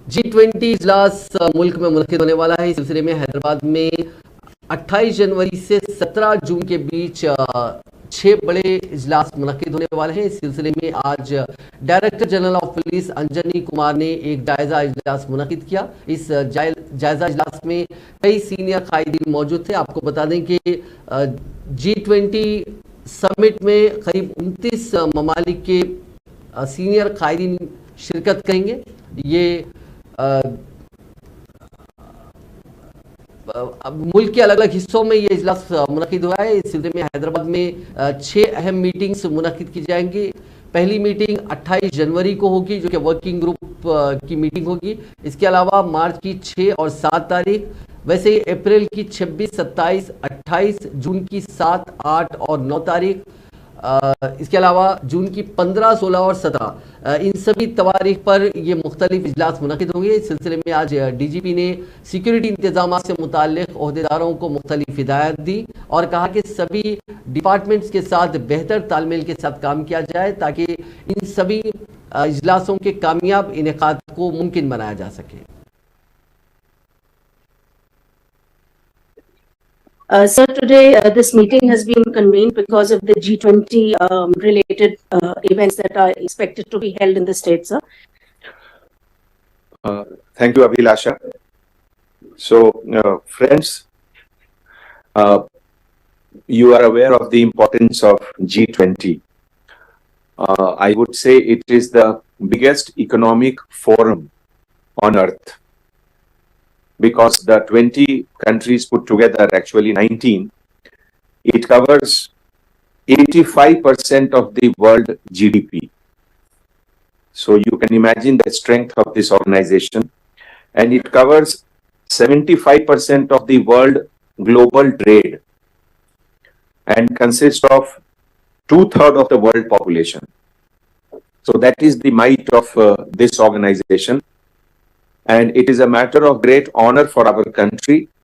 G20 इजलास मुल्क में मुनक़िद होने वाला है। इस सिलसिले में हैदराबाद में 28 जनवरी से 17 जून के बीच 6 बड़े इजलास मुनक़िद होने वाले हैं। इस सिलसिले में आज director general of police Anjani Kumar ने एक जायजा इजलास मुनक़िद किया। इस जायजा इजलास में कई सीनियर कायदीन मौजूद थे। आपको बता दें कि G20 समिट में करीब 29 ममालिक के सीनियर कायदीन शिरकत करेंगे। ये अब मुल्क के अलग अलग हिस्सों में ये इजलास मुनक़िद हुआ है। इस सिलसिले में हैदराबाद में 6 अहम मीटिंग्स मुनक़िद की जाएंगी। पहली मीटिंग 28 जनवरी को होगी, जो कि वर्किंग ग्रुप की मीटिंग होगी। इसके अलावा मार्च की 6 और 7 तारीख, वैसे ही अप्रैल की 26, 27, 28, जून की 7, 8 और 9 तारीख, इसके अलावा जून की 15, 16 और 17, इन सभी तवारीख पर ये मुख्तलिफ इजलास मुनक़िद होंगे। इस सिलसिले में आज DGP ने सिक्योरिटी इंतजाम से मुताल्लिक़ ओहदेदारों को मुख्तलिफ हिदायत दी और कहा कि सभी डिपार्टमेंट्स के साथ बेहतर तालमेल के साथ काम किया जाए ताकि इन सभी इजलासों के कामयाब इनेकाद को मुमकिन बनाया जा सके। Sir, today this meeting has been convened because of the G20 related events that are expected to be held in the state, sir. Thank you, Abhilasha. So, friends, you are aware of the importance of G20. I would say it is the biggest economic forum on earth, because the 20 countries put together, actually 19, it covers 85% of the world GDP. So you can imagine the strength of this organization, and it covers 75% of the world global trade and consists of 2/3 of the world population. So that is the might of this organization. And it is a matter of great honor for our country